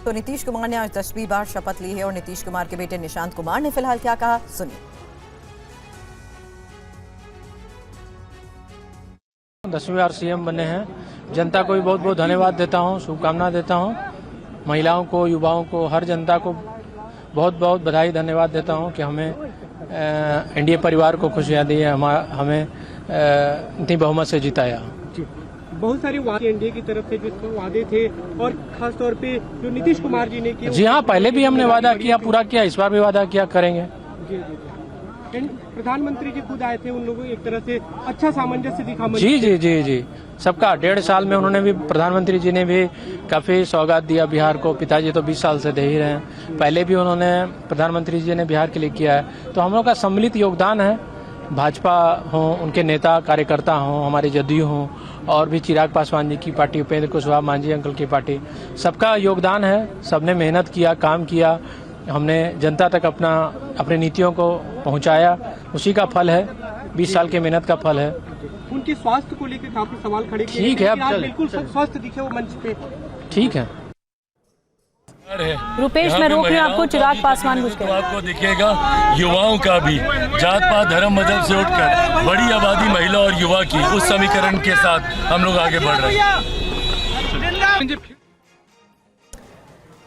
तो नीतीश कुमार ने आज 10वीं बार शपथ ली है और नीतीश कुमार के बेटे निशांत कुमार ने फिलहाल क्या कहा, सुनिए। 10वीं बार सीएम बने हैं। जनता को भी बहुत बहुत धन्यवाद देता हूं, शुभकामना देता हूं। महिलाओं को, युवाओं को, हर जनता को बहुत बहुत बधाई, धन्यवाद देता हूं कि हमें एनडीए परिवार को खुशियां दी है, हमें इतनी बहुमत से जिताया। बहुत सारे वादे एनडीए की तरफ से जो वादे थे और खास तौर पे जो नीतीश कुमार जी ने किया। जी हाँ, पहले भी हमने वादा किया, पूरा किया, इस बार भी वादा किया, करेंगे। प्रधानमंत्री जी खुद आए थे, उन लोगों को एक तरह से अच्छा सामंजस्य दिखा। जी जी जी जी, सबका 1.5 साल में उन्होंने भी, प्रधानमंत्री जी ने भी काफ़ी सौगात दिया बिहार को। पिताजी तो 20 साल से दे ही रहे हैं, पहले भी उन्होंने, प्रधानमंत्री जी ने बिहार के लिए किया है। तो हम लोग का सम्मिलित योगदान है। भाजपा हो, उनके नेता कार्यकर्ता हों, हमारे जदयू हों, और भी चिराग पासवान जी की पार्टी, उपेंद्र कुशवाहा मांझी अंकल की पार्टी, सबका योगदान है। सबने मेहनत किया, काम किया, हमने जनता तक अपने नीतियों को पहुंचाया, उसी का फल है, 20 साल के मेहनत का फल है। उनके स्वास्थ्य को लेकर काफी सवाल खड़े किए। ठीक है, अब बिल्कुल स्वस्थ दिखे वो मंच पे। ठीक है। रुपेश, मैं रोक रही हूँ आपको। चिराग पासवान कुछ तो आपको दिखेगा युवाओं का भी जात पात धर्म मजहब से उठकर बड़ी आबादी महिला और युवा की, उस समीकरण के साथ हम लोग आगे बढ़ रहे हैं।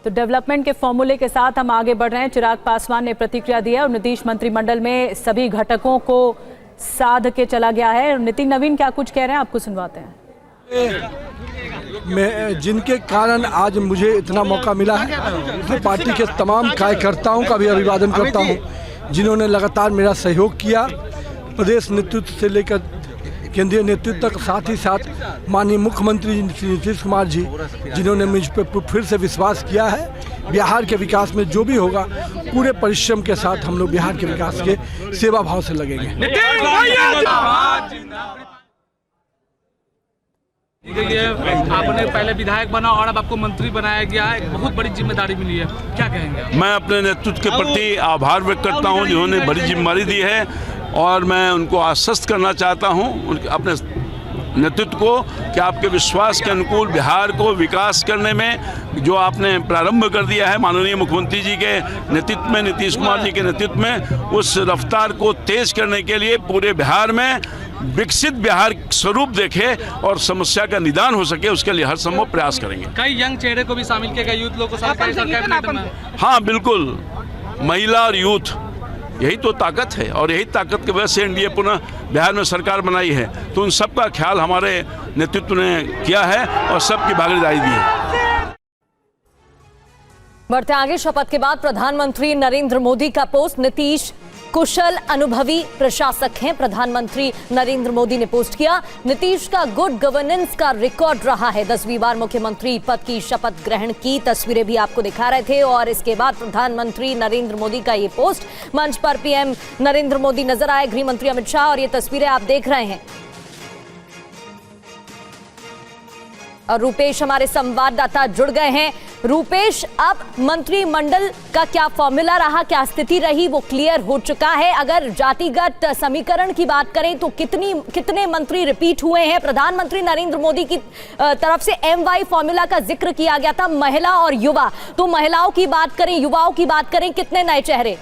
तो डेवलपमेंट के फॉर्मूले के साथ हम आगे बढ़ रहे हैं। चिराग पासवान ने प्रतिक्रिया दी है और नीतीश मंत्रिमंडल में सभी घटकों को साध के चला गया है। नितिन नवीन क्या कुछ कह रहे हैं, आपको सुनवाते हैं। मैं जिनके कारण आज मुझे इतना मौका मिला है, पार्टी के तमाम कार्यकर्ताओं का भी अभिवादन करता हूं, जिन्होंने लगातार मेरा सहयोग किया, प्रदेश नेतृत्व से लेकर केंद्रीय नेतृत्व तक, साथ ही साथ माननीय मुख्यमंत्री नीतीश कुमार जी, जिन्होंने मुझ पर फिर से विश्वास किया है। बिहार के विकास में जो भी होगा, पूरे परिश्रम के साथ हम लोग बिहार के विकास के सेवा भाव से लगेंगे। आपने पहले विधायक बना और अब आपको मंत्री बनाया गया है, बहुत बड़ी जिम्मेदारी मिली है, क्या कहेंगे? मैं अपने नेतृत्व के प्रति आभार व्यक्त करता हूं, जिन्होंने बड़ी जिम्मेदारी दी है, और मैं उनको आश्वस्त करना चाहता हूं, उनके अपने नेतृत्व को, कि आपके विश्वास के अनुकूल बिहार को विकास करने में जो आपने प्रारंभ कर दिया है माननीय मुख्यमंत्री जी के नेतृत्व में, नीतीश कुमार जी के नेतृत्व में, उस रफ्तार को तेज करने के लिए पूरे बिहार में विकसित बिहार स्वरूप देखे और समस्या का निदान हो सके, उसके लिए हर संभव प्रयास करेंगे। कई यंग चेहरे को भी शामिल किया गया, यूथ लोग को कैबिनेट में। हाँ बिल्कुल, महिला और यूथ, यही तो ताकत है, और यही ताकत की वजह से एनडीए पुनः बिहार में सरकार बनाई है। तो उन सबका ख्याल हमारे नेतृत्व ने किया है और सबकी भागीदारी दी है। बढ़ते आगे, शपथ के बाद प्रधानमंत्री नरेंद्र मोदी का पोस्ट। नीतीश कुशल अनुभवी प्रशासक हैं, प्रधानमंत्री नरेंद्र मोदी ने पोस्ट किया। नीतीश का गुड गवर्नेंस का रिकॉर्ड रहा है, 10वीं बार मुख्यमंत्री पद की शपथ ग्रहण की तस्वीरें भी आपको दिखा रहे थे। और इसके बाद प्रधानमंत्री नरेंद्र मोदी का ये पोस्ट, मंच पर पीएम नरेंद्र मोदी नजर आए, गृह मंत्री अमित शाह, और ये तस्वीरें आप देख रहे हैं। और रूपेश हमारे संवाददाता जुड़ गए हैं। रूपेश, अब मंत्रिमंडल का क्या फॉर्मूला रहा, क्या स्थिति रही, वो क्लियर हो चुका है? अगर जातिगत समीकरण की बात करें तो कितने मंत्री रिपीट हुए हैं? प्रधानमंत्री नरेंद्र मोदी की तरफ से MY फॉर्मूला का जिक्र किया गया था, महिला और युवा। तो महिलाओं की बात करें, युवाओं की बात करें, कितने नए चेहरे?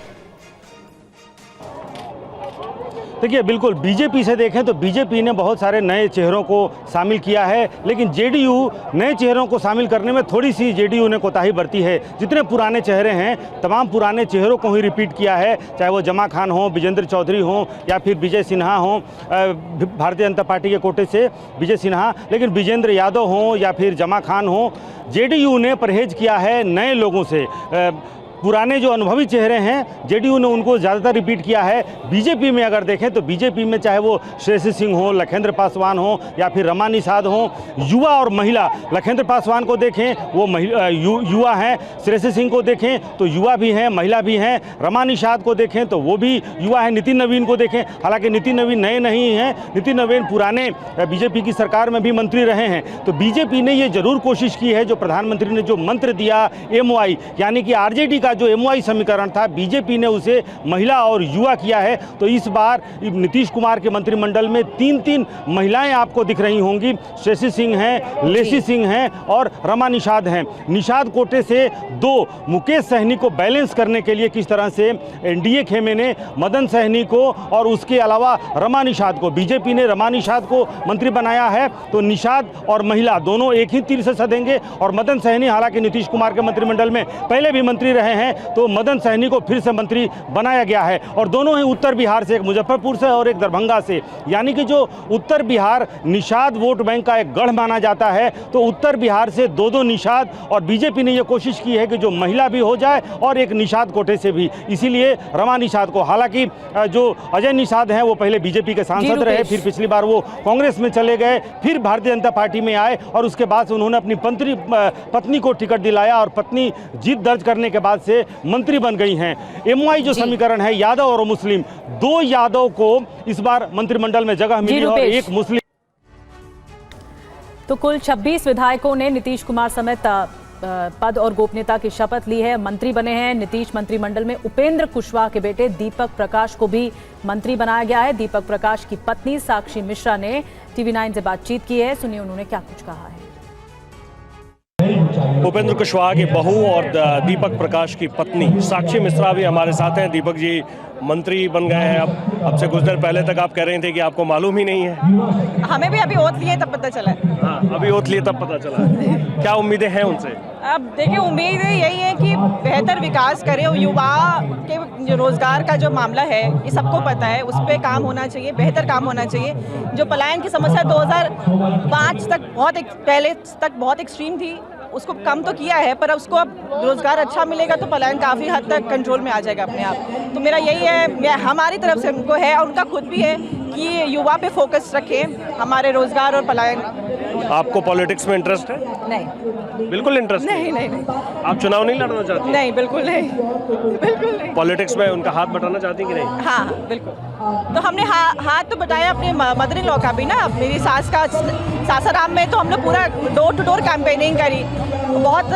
देखिए, बिल्कुल बीजेपी से देखें तो बीजेपी ने बहुत सारे नए चेहरों को शामिल किया है, लेकिन जेडीयू नए चेहरों को शामिल करने में थोड़ी सी जेडीयू ने कोताही बरती है। जितने पुराने चेहरे हैं, तमाम पुराने चेहरों को ही रिपीट किया है, चाहे वो जमा खान हो, विजेंद्र चौधरी हो, या फिर विजय सिन्हा हो, भारतीय जनता पार्टी के कोटे से विजय सिन्हा, लेकिन विजेंद्र यादव हो या फिर जमा खान हो, जेडीयू ने परहेज किया है नए लोगों से। पुराने जो अनुभवी चेहरे हैं, जेडीयू ने उनको ज़्यादातर रिपीट किया है। बीजेपी में अगर देखें तो बीजेपी में चाहे वो श्रेयसी सिंह हो, लखेंद्र पासवान हो, या फिर रमा निषाद हो, युवा और महिला, लखेंद्र पासवान को देखें वो युवा हैं, श्रेयसी सिंह को देखें तो युवा भी हैं, महिला भी हैं, रमा निषाद को देखें तो वो भी युवा है, नितिन नवीन को देखें, हालांकि नितिन नवीन नए नहीं हैं, नितिन नवीन पुराने बीजेपी की सरकार में भी मंत्री रहे हैं। तो बीजेपी ने ये जरूर कोशिश की है, जो प्रधानमंत्री ने जो मंत्र दिया MOI, यानी कि आरजेडी का का जो MY समीकरण था बीजेपी ने उसे महिला और युवा किया है। तो इस बार नीतीश कुमार के मंत्रिमंडल में 3 महिलाएं आपको दिख रही होंगी। श्रेयसी सिंह हैं, लेसी सिंह हैं और रमा निषाद हैं। निषाद कोटे से 2 मुकेश सहनी को बैलेंस करने के लिए किस तरह से NDA खेमे ने मदन सहनी को और उसके अलावा रमा निषाद को, बीजेपी ने रमा निषाद को मंत्री बनाया है। तो निषाद और महिला दोनों एक ही तीर से सधेंगे। और मदन सहनी हालांकि नीतीश कुमार के मंत्रिमंडल में पहले भी मंत्री रहे हैं, तो मदन सहनी को फिर से मंत्री बनाया गया है। और दोनों ही उत्तर बिहार से, एक मुजफ्फरपुर से और एक दरभंगा से, यानी कि जो उत्तर बिहार निषाद वोट बैंक का एक गढ़ माना जाता है, तो उत्तर बिहार से 2 निषाद, और बीजेपी ने यह कोशिश की है कि जो महिला भी हो जाए और एक निषाद कोटे से भी, इसीलिए रमा निषाद को, हालांकि जो अजय निषाद हैं वो पहले बीजेपी के सांसद रहे, फिर पिछली बार वो कांग्रेस में चले गए, फिर भारतीय जनता पार्टी में आए और उसके बाद से उन्होंने अपनी पत्नी को टिकट दिलाया और पत्नी जीत दर्ज करने के बाद से मंत्री बन गई हैं। MY जो समीकरण है यादव और मुस्लिम, 2 यादव को इस बार मंत्रिमंडल में जगह मिली और एक मुस्लिम। तो कुल 26 विधायकों ने नीतीश कुमार समेत पद और गोपनीयता की शपथ ली है, मंत्री बने हैं। नीतीश मंत्रिमंडल में उपेंद्र कुशवाहा के बेटे दीपक प्रकाश को भी मंत्री बनाया गया है। दीपक प्रकाश की पत्नी साक्षी मिश्रा ने TV9 से बातचीत की है, सुनिए उन्होंने क्या कुछ कहा है। उपेंद्र कुशवाहा की बहू और दीपक प्रकाश की पत्नी साक्षी मिश्रा भी हमारे साथ हैं। दीपक जी मंत्री बन गए हैं, अब से कुछ देर पहले तक आप कह रहे थे कि आपको मालूम ही नहीं है। हमें भी अभी ओथ लिए तब पता चला। हाँ, अभी ओथ लिए तब पता चला। क्या उम्मीदें हैं उनसे? अब देखिए, उम्मीद यही है कि बेहतर विकास करें। युवा के जो रोजगार का जो मामला है ये सबको पता है, उस पर काम होना चाहिए, बेहतर काम होना चाहिए। जो पलायन की समस्या 2005 तक पहले तक बहुत एक्सट्रीम थी, उसको कम तो किया है, पर उसको अब रोजगार अच्छा मिलेगा तो पलायन काफ़ी हद तक कंट्रोल में आ जाएगा अपने आप। तो मेरा यही है, हमारी तरफ से उनको है और उनका खुद भी है कि युवा पे फोकस रखें, हमारे रोजगार और पलायन। आपको पॉलिटिक्स में इंटरेस्ट है? नहीं, बिल्कुल इंटरेस्ट नहीं। आप चुनाव नहीं लड़ना चाहती? नहीं, बिल्कुल नहीं। पॉलिटिक्स में उनका हाथ बटाना चाहती कि नहीं? हाँ, बिल्कुल। तो हमने हाथ तो बटाया अपने मदर इन लॉ का भी ना, मेरी सास का सासाराम में तो हम लोग पूरा डोर टू डोर कैंपेनिंग करी। बहुत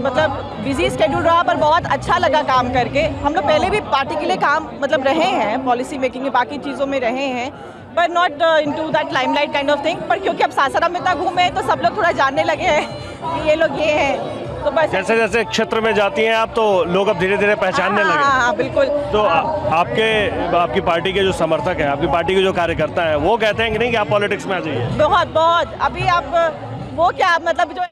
मतलब बिजी स्केड्यूल रहा, पर बहुत अच्छा लगा काम करके। हम लोग पहले भी पार्टी के लिए काम मतलब रहे हैं, पॉलिसी मेकिंग में बाकी चीज़ों में रहे हैं, पर not into that limelight kind of thing. पर क्योंकि अब सासाराम में इतना घूमे तो सब लोग थोड़ा जानने लगे हैं कि ये लोग ये हैं, तो बस जैसे जैसे क्षेत्र में जाती हैं आप तो लोग अब धीरे धीरे पहचानने लगे। हाँ, बिल्कुल। तो आपकी पार्टी के जो समर्थक हैं, आपकी पार्टी के जो कार्यकर्ता हैं, वो कहते हैं कि नहीं कि आप पॉलिटिक्स में आ जाइए? बहुत अभी आप वो क्या मतलब जो